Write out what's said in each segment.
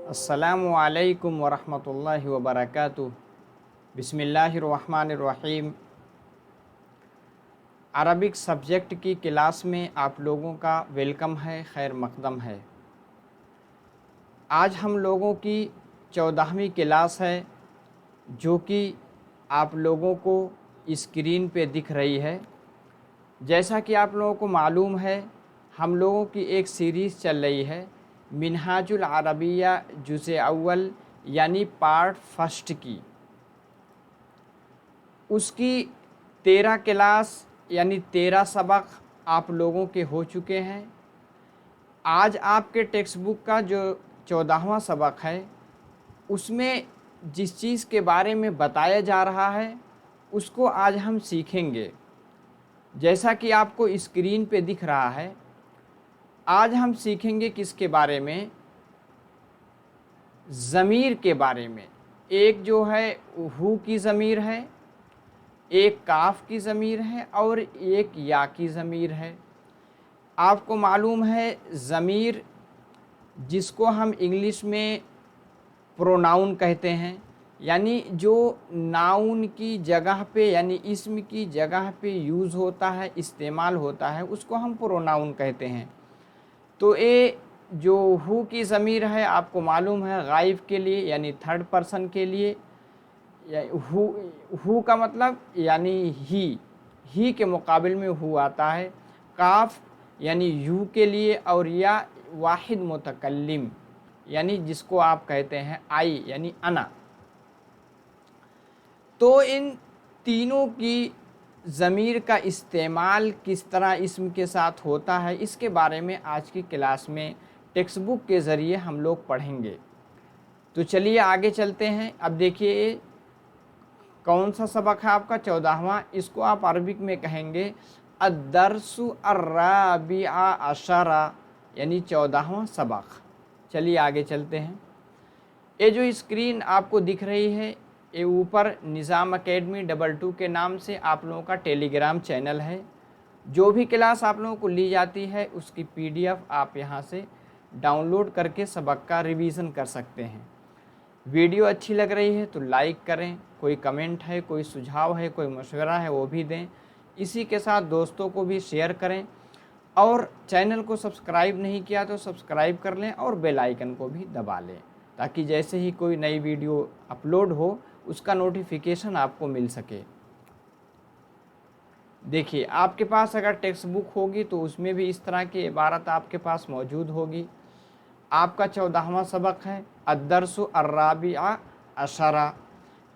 अस्सलामु अलैकुम वरहमतुल्लाहि वबरकातुह। बिस्मिल्लाहिर्रहमानिर्रहीम। अरबिक सब्जेक्ट की क्लास में आप लोगों का वेलकम है, खैर मकदम है। आज हम लोगों की 14वीं क्लास है, जो कि आप लोगों को स्क्रीन पे दिख रही है। जैसा कि आप लोगों को मालूम है, हम लोगों की एक सीरीज़ चल रही है मिनहाजुल अरबिया जुज़े अव्वल यानी पार्ट फर्स्ट की। उसकी 13 क्लास यानी 13 सबक आप लोगों के हो चुके हैं। आज आपके टेक्स्ट बुक का जो 14वां सबक है, उसमें जिस चीज़ के बारे में बताया जा रहा है उसको आज हम सीखेंगे। जैसा कि आपको स्क्रीन पे दिख रहा है, आज हम सीखेंगे किसके बारे में? ज़मीर के बारे में। एक जो है हु की ज़मीर है, एक काफ की ज़मीर है और एक या की ज़मीर है। आपको मालूम है ज़मीर जिसको हम इंग्लिश में प्रोनाउन कहते हैं, यानी जो नाउन की जगह पे यानी इस्म की जगह पे यूज़ होता है, इस्तेमाल होता है, उसको हम प्रोनाउन कहते हैं। तो ये जो हु की ज़मीर है, आपको मालूम है गायब के लिए यानी थर्ड पर्सन के लिए, हु का मतलब यानी ही के मुकाबिल में हु आता है। काफ यानी यू के लिए, और या वाहिद मुतकल्लिम यानी जिसको आप कहते हैं आई यानी अना। तो इन तीनों की ज़मीर का इस्तेमाल किस तरह इस्म के साथ होता है, इसके बारे में आज की क्लास में टेक्स्ट बुक के ज़रिए हम लोग पढ़ेंगे। तो चलिए आगे चलते हैं। अब देखिए कौन सा सबक है आपका 14वां। इसको आप अरबिक में कहेंगे अद्दर्सु अर्राबिआ अशरा यानी 14वां सबक। चलिए आगे चलते हैं। ये जो स्क्रीन आपको दिख रही है, ये ऊपर निज़ाम एकेडमी 22 के नाम से आप लोगों का टेलीग्राम चैनल है। जो भी क्लास आप लोगों को ली जाती है उसकी PDF आप यहाँ से डाउनलोड करके सबक का रिवीज़न कर सकते हैं। वीडियो अच्छी लग रही है तो लाइक करें, कोई कमेंट है, कोई सुझाव है, कोई मशवरा है वो भी दें। इसी के साथ दोस्तों को भी शेयर करें, और चैनल को सब्सक्राइब नहीं किया तो सब्सक्राइब कर लें और बेल आइकन को भी दबा लें, ताकि जैसे ही कोई नई वीडियो अपलोड हो उसका नोटिफिकेशन आपको मिल सके। देखिए आपके पास अगर टेक्स्ट बुक होगी तो उसमें भी इस तरह की इबारत आपके पास मौजूद होगी। आपका 14वां सबक है अद्दर्सु अर्राबिआ अशरा।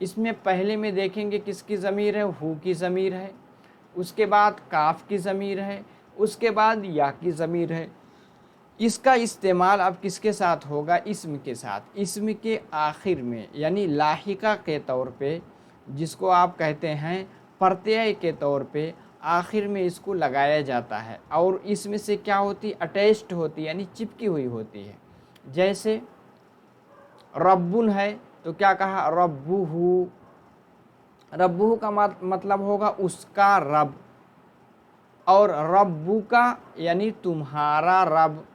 इसमें पहले में देखेंगे किसकी ज़मीर है? हु की ज़मीर है। उसके बाद काफ की ज़मीर है। उसके बाद या की ज़मीर है। इसका इस्तेमाल अब किसके साथ होगा? इस्म के साथ। इस्म के आखिर में यानी लाहिका के तौर पे, जिसको आप कहते हैं प्रत्यय के तौर पे, आखिर में इसको लगाया जाता है। और इसमें से क्या होती? अटैच्ड होती यानी चिपकी हुई होती है। जैसे रब्बुन है तो क्या कहा? रब्बुहु। रब्बुहु का मतलब होगा उसका रब, और रब्बु का यानी तुम्हारा रब।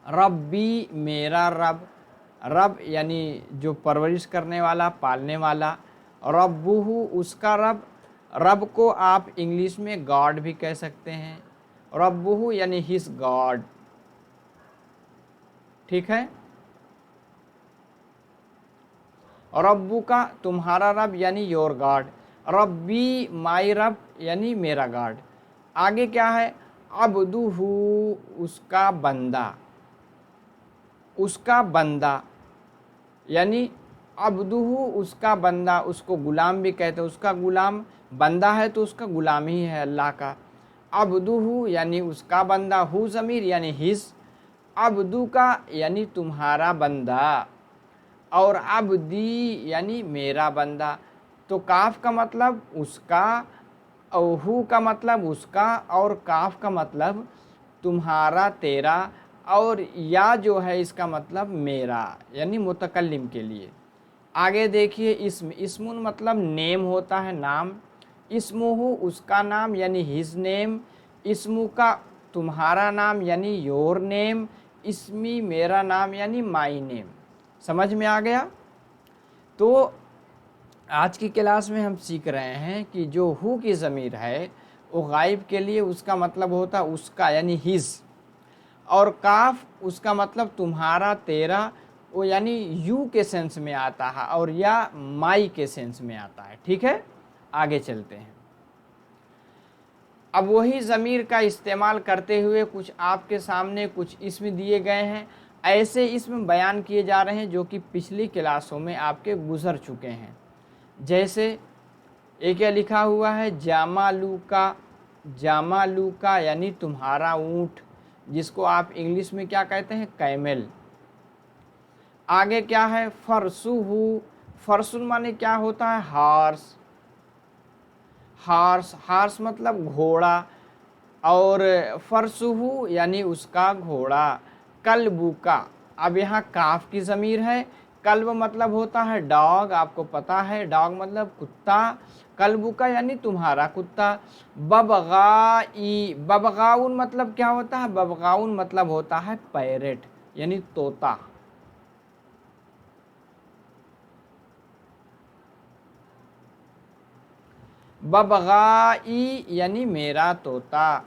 रब्बी मेरा रब। रब यानी जो परवरिश करने वाला, पालने वाला। रब्बुहु उसका रब। रब को आप इंग्लिश में गॉड भी कह सकते हैं। रब्बुहु यानी हिज गॉड। ठीक है। रब्बु का तुम्हारा रब यानी योर गॉड। रब्बी माई रब यानी मेरा गॉड। आगे क्या है? अब्दुहु उसका बंदा। उसका बंदा यानी अब्दुहु उसका बंदा, उसको गुलाम भी कहते हैं। उसका गुलाम, बंदा है तो उसका गुलाम ही है अल्लाह का। अब्दुहु यानी उसका बंदा, हु ज़मीर यानी हिज। अब्दु का यानी तुम्हारा बंदा, और अब्दी यानी मेरा बंदा। तो काफ का मतलब उसका, और हु का मतलब उसका, और काफ का मतलब तुम्हारा, तेरा, और या जो है इसका मतलब मेरा यानी मुतकल्लिम के लिए। आगे देखिए इस्म। इस्मुन मतलब नेम होता है, नाम। इस्मुहु उसका नाम यानी हिज नेम। इस्मु का तुम्हारा नाम यानी योर नेम। اسمی میرا نام یعنی مائی نیم، سمجھ میں آ گیا؟ تو آج کی کلاس میں ہم سیکھ رہے ہیں کہ جو ہو کی ضمیر ہے وہ غائب کے لیے اس کا مطلب ہوتا ہے اس کا یعنی ہز، اور کاف اس کا مطلب تمہارا تیرا وہ یعنی یو کے سینس میں آتا ہے، اور یا مائی کے سینس میں آتا ہے، ٹھیک ہے؟ آگے چلتے ہیں۔ اب وہی ضمیر کا استعمال کرتے ہوئے کچھ آپ کے سامنے کچھ اسم دیے گئے ہیں، ایسے اسم بیان کیے جا رہے ہیں جو کہ پچھلی کلاسوں میں آپ کے گزر چکے ہیں۔ جیسے ایک کیا لکھا ہوا ہے جامالوکا، جامالوکا یعنی تمہارا اونٹ، جس کو آپ انگلش میں کیا کہتے ہیں؟ کیمل۔ آگے کیا ہے فرسوہو، فرسن مانے کیا ہوتا ہے؟ ہارس، ہارس، ہارس مطلب گھوڑا، اور فرسوہو یعنی اس کا گھوڑا۔ کلبو کا، اب یہاں کاف کی ضمیر ہے، کلب مطلب ہوتا ہے ڈاگ، آپ کو پتا ہے ڈاگ مطلب کتا، کلبو کا یعنی تمہارا کتا۔ ببغائی، ببغاؤن مطلب کیا ہوتا ہے؟ ببغاؤن مطلب ہوتا ہے پیرٹ یعنی طوطا۔ ببغائی یعنی میرا طوطا۔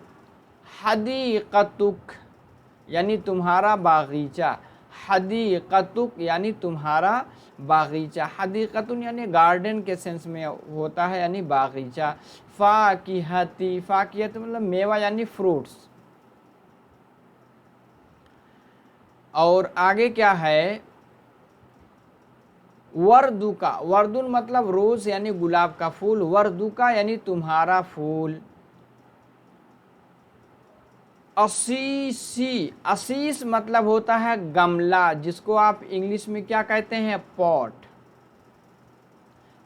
حدیقتک یعنی تمہارا باغیچہ، حدیقتک یعنی تمہارا باغیچہ، حدیقتن یعنی گارڈن کے سینس میں ہوتا ہے یعنی باغیچہ۔ فاکہتی، فاکہت مطلب میوہ یعنی فروٹس۔ اور آگے کیا ہے وردو کا، وردن مطلب روز یعنی گلاب کا پھول، وردو کا یعنی تمہارا پھول۔ اسیسی، اسیس مطلب ہوتا ہے گملہ، جس کو آپ انگلش میں کیا کہتے ہیں؟ پوٹ۔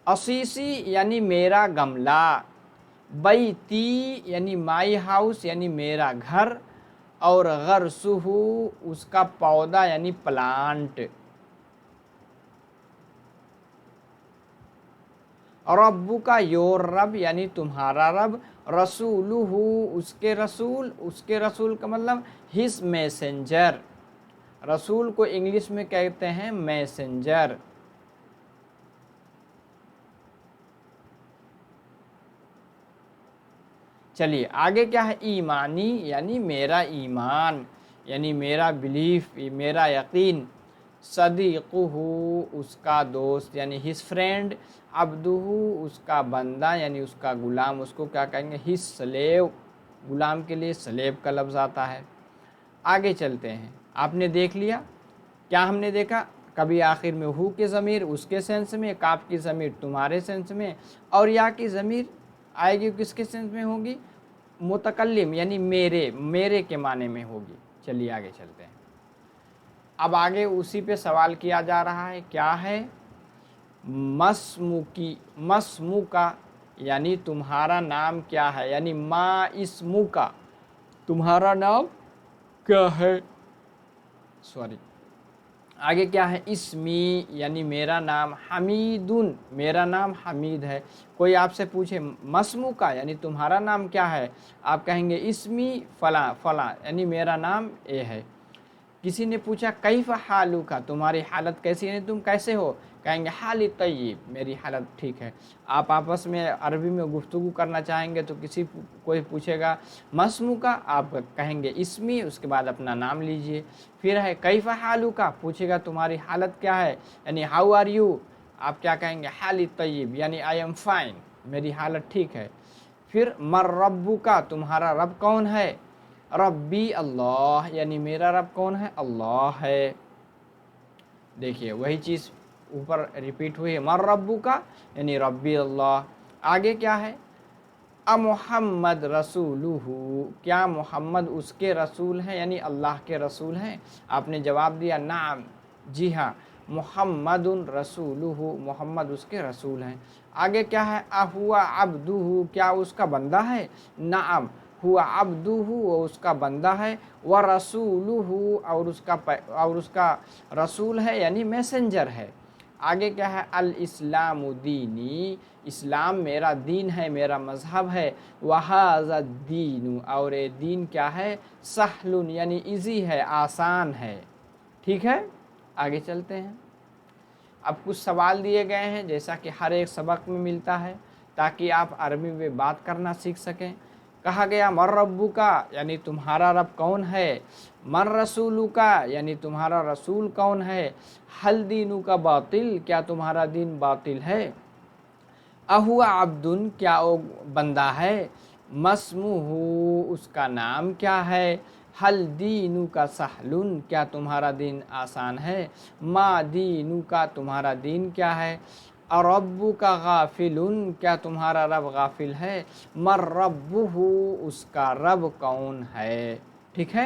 اسیسی یعنی میرا گملہ۔ بیتی یعنی مائی ہاؤس یعنی میرا گھر، اور غرسہو اس کا پودا یعنی پلانٹ۔ ربو کا یور رب یعنی تمہارا رب۔ رسولہ اس کے رسول، اس کے رسول کا مطلب ہز میسنجر، رسول کو انگلش میں کہتے ہیں میسنجر۔ چلیے آگے کیا ہے ایمانی یعنی میرا ایمان یعنی میرا بلیف، میرا یقین۔ صدیقہ اس کا دوست یعنی ہز فرینڈ۔ عبدہ اس کا بندہ یعنی اس کا غلام، اس کو کیا کہیں گے؟ ہز سلیو، غلام کے لیے سلیب کا لفظ آتا ہے۔ آگے چلتے ہیں، آپ نے دیکھ لیا کیا ہم نے دیکھا؟ کبھی آخر میں ہو کے ضمیر اس کے سینس میں، کاف کی ضمیر تمہارے سینس میں، اور یا کی ضمیر آئے گی کس کے سینس میں ہوگی؟ متکلم یعنی میرے، میرے کے معنی میں ہوگی۔ چلیے آگے چلتے ہیں۔ اب آگے اسی پہ سوال کیا جا رہا ہے، کیا ہے؟ مسموکی، مسموکا یعنی تمہارا نام کیا ہے، یعنی ما اسموکا تمہارا نام کیا ہے؟ سوری، آگے کیا ہے؟ اسمی یعنی میرا نام، حمیدن میرا نام حمید ہے۔ کوئی آپ سے پوچھے مسموکا یعنی تمہارا نام کیا ہے، آپ کہیں گے اسمی فلاں فلاں یعنی میرا نام اے ہے۔ کسی نے پوچھا کیف حالک، تمہاری حالت کیسی ہے، تم کیسے ہو، کہیں گے حالی طیب، میری حالت ٹھیک ہے۔ آپ آپس میں عربی میں گفتگو کرنا چاہیں گے تو کوئی پوچھے گا مسموکا، آپ کہیں گے اسمی، اس کے بعد اپنا نام لیجئے۔ پھر ہے کیف حالک، پوچھے گا تمہاری حالت کیا ہے، یعنی ہاؤ آر یو، آپ کیا کہیں گے؟ حالی طیب یعنی آئی ایم فائن، میری حالت ٹھیک ہے۔ پھر مر ربک، تمہارا رب کون ہے؟ ربی اللہ یعنی میرا رب کون ہے؟ اللہ ہے۔ دیکھیے وہی چیز اوپر ریپیٹ ہوئی ہے، مر ربک یعنی ربی اللہ۔ آگے کیا ہے؟ محمد رسولہ، کیا محمد اس کے رسول ہیں یعنی اللہ کے رسول ہیں؟ آپ نے جواب دیا نعم، جی ہاں، محمد رسولہ، محمد اس کے رسول ہیں۔ آگے کیا ہے؟ اہو عبدہ، کیا اس کا بندہ ہے؟ نعم ہوا عبدہ، وہ اس کا بندہ ہے، ورسولہ اور اس کا رسول ہے یعنی میسنجر ہے۔ आगे क्या है, अल इस्लाम दीनी, इस्लाम मेरा दीन है, मेरा मज़हब है। वहाज़ा दीन, और ये दीन क्या है, सहलुन यानी इजी है, आसान है। ठीक है, आगे चलते हैं। अब कुछ सवाल दिए गए हैं जैसा कि हर एक सबक में मिलता है, ताकि आप अरबी में बात करना सीख सकें। कहा गया मर रब्बू का, यानी तुम्हारा रब कौन है। मर रसूलू का, यानी तुम्हारा रसूल कौन है। हल दीनू का बातिल, क्या तुम्हारा दीन बातिल है। अहुआ अब्दुन, क्या वो बंदा है। मस्मुहू, उसका नाम क्या है। हल दीनू का सहलुन, क्या तुम्हारा दीन आसान है। मा दीनू का, तुम्हारा दीन क्या है। अरब्बू का गाफिलुन, क्या तुम्हारा रब गाफिल है। मर रब्बुहू, उसका रब कौन है। ठीक है,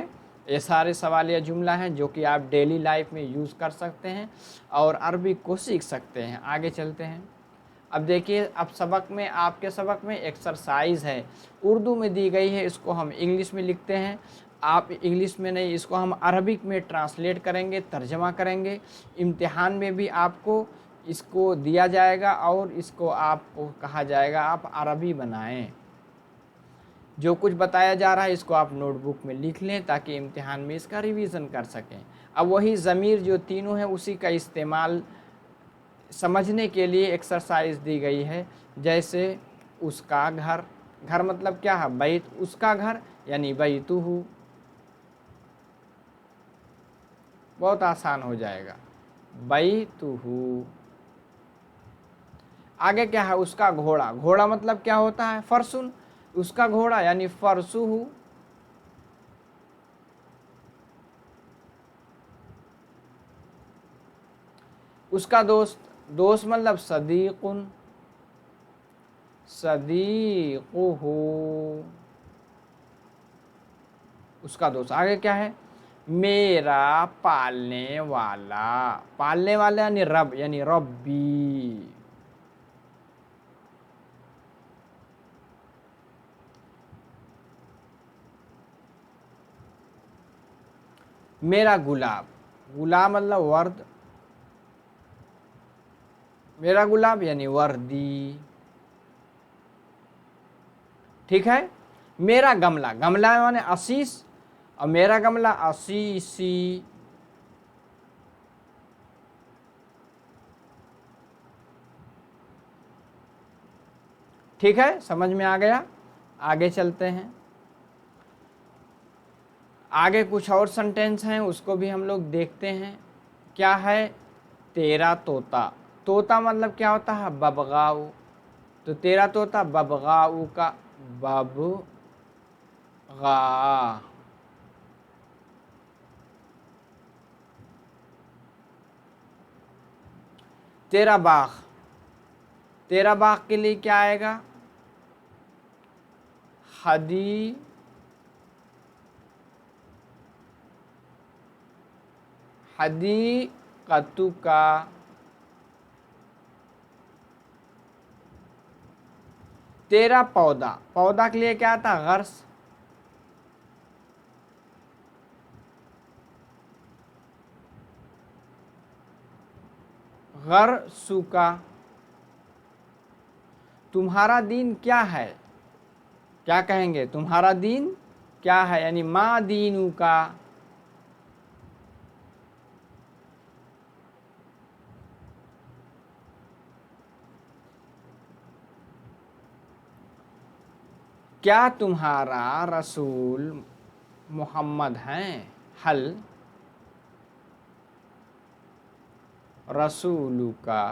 ये सारे सवाल या जुमला हैं जो कि आप डेली लाइफ में यूज़ कर सकते हैं और अरबी को सीख सकते हैं। आगे चलते हैं। अब देखिए, अब सबक में, आपके सबक में एक्सरसाइज है, उर्दू में दी गई है, इसको हम इंग्लिश में लिखते हैं। आप इंग्लिश में नहीं, इसको हम अरबिक में ट्रांसलेट करेंगे, तर्जमा करेंगे। इम्तिहान में भी आपको इसको दिया जाएगा और इसको आपको कहा जाएगा आप अरबी बनाएं। जो कुछ बताया जा रहा है इसको आप नोटबुक में लिख लें ताकि इम्तिहान में इसका रिवीजन कर सकें। अब वही ज़मीर जो तीनों हैं उसी का इस्तेमाल समझने के लिए एक्सरसाइज दी गई है। जैसे उसका घर, घर मतलब क्या है, बैत, उसका घर यानी बैतुहू, बहुत आसान हो जाएगा, बैतुहू। आगे क्या है, उसका घोड़ा, घोड़ा मतलब क्या होता है, फरसुन, उसका घोड़ा यानी फरसुहू। उसका दोस्त, दोस्त मतलब सदीकुन, सदीकुहू, उसका दोस्त। आगे क्या है, मेरा पालने वाला, पालने वाला यानी रब, यानी रब्बी। मेरा गुलाब, गुलाब मतलब वर्द, मेरा गुलाब यानी वर्दी। ठीक है, मेरा गमला, गमला माने आशीष, और मेरा गमला आशीषी। ठीक है, समझ में आ गया। आगे चलते हैं। आगे कुछ और सेंटेंस हैं उसको भी हम लोग देखते हैं। क्या है, तेरा तोता, तोता मतलब क्या होता है, बबगाऊ। तो तेरा तोता बबगाऊ का बबगा। तेरा बाग, तेरा बाग के लिए क्या आएगा, हदी, हदीक़तु का। तेरा पौधा, पौधा के लिए क्या आता, गर्स, गर्सुका। तुम्हारा दीन क्या है, क्या कहेंगे, तुम्हारा दीन क्या है, यानी मा दीनू का। क्या तुम्हारा रसूल मोहम्मद हैं, हल रसूलू का।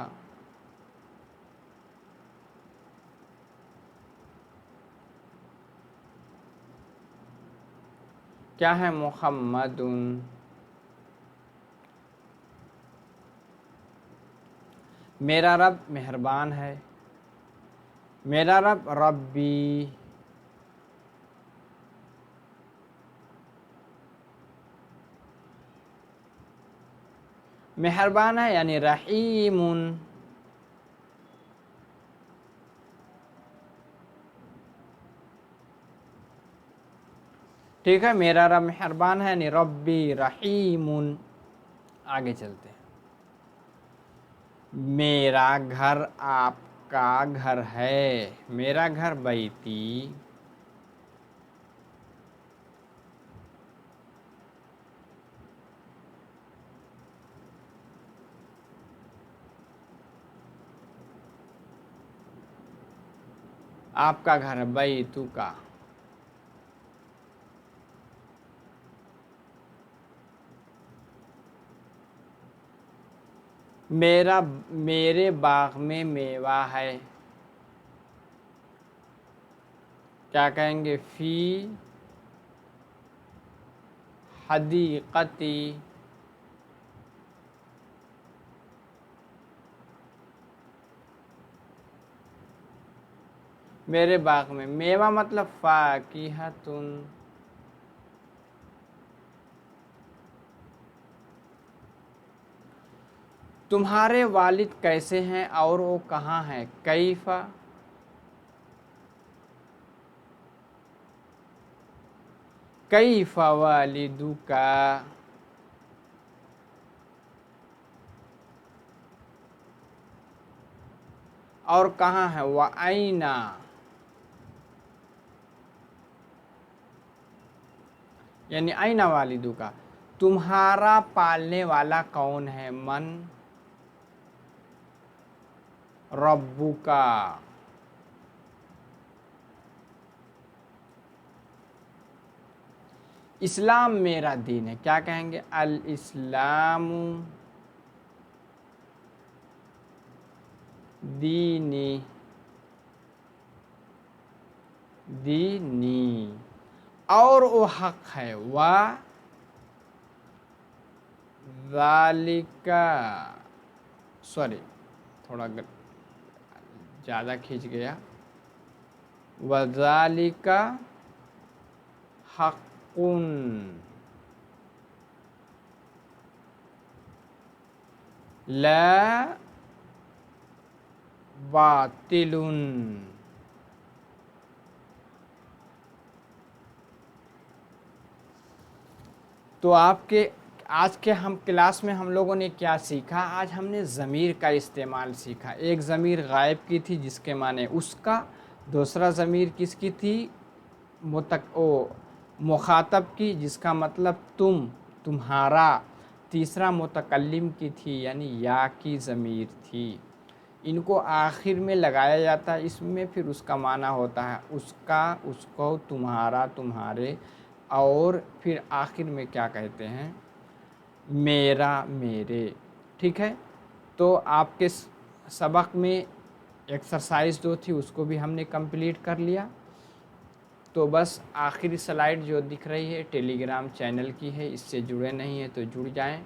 क्या है, मुहम्मदुन। मेरा रब मेहरबान है, मेरा रब रब्बी। मेहरबान है यानी रहीमुन। ठीक है, मेरा रब मेहरबान है यानी रब्बी रहीमुन। आगे चलते हैं। मेरा घर आपका घर है। मेरा घर बैती, आपका घर है बैतू का। मेरे बाग में मेवा है। क्या कहेंगे? फी हदीक़ती, मेरे बाग में मेवा मतलब फाकिहतुन। तुम्हारे वालिद कैसे हैं और वो कहाँ हैं? कैफा, कैफा वालिदुका, और कहाँ है? व आईना, यानी आईना वालिदुका, तुम्हारा पालने वाला कौन है? मन रब्बुका, इस्लाम मेरा दीन है। क्या कहेंगे? अल इस्लामु दीनी, दीनी, और वो हक है। वा ज़ालिका, सॉरी थोड़ा ज़्यादा खींच गया। वज़ालिका हक़्क़ुन, ला बातिलुन। तो आपके आज के हम क्लास में हम लोगों ने क्या सीखा? आज हमने ज़मीर का इस्तेमाल सीखा। एक ज़मीर गायब की थी जिसके माने उसका, दूसरा ज़मीर किसकी थी? मुखातब की जिसका मतलब तुम, तुम्हारा। तीसरा मुतकल्लिम की थी यानी या की ज़मीर थी। इनको आखिर में लगाया जाता है, इसमें फिर उसका माना होता है उसका, उसको, तुम्हारा, तुम्हारे, और फिर आखिर में क्या कहते हैं? मेरा, मेरे। ठीक है, तो आपके सबक में एक्सरसाइज जो थी उसको भी हमने कंप्लीट कर लिया। तो बस आखिरी स्लाइड जो दिख रही है टेलीग्राम चैनल की है, इससे जुड़े नहीं हैं तो जुड़ जाएं।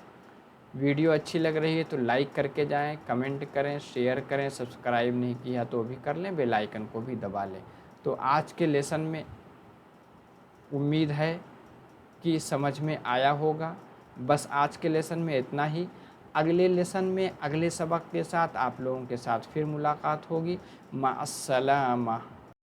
वीडियो अच्छी लग रही है तो लाइक करके जाएं, कमेंट करें, शेयर करें, सब्सक्राइब नहीं किया तो भी कर लें, बेल आइकन को भी दबा लें। तो आज के लेसन में उम्मीद है कि समझ में आया होगा। बस आज के लेसन में इतना ही। अगले लेसन में अगले सबक के साथ आप लोगों के साथ फिर मुलाकात होगी। मा अस्सलामा।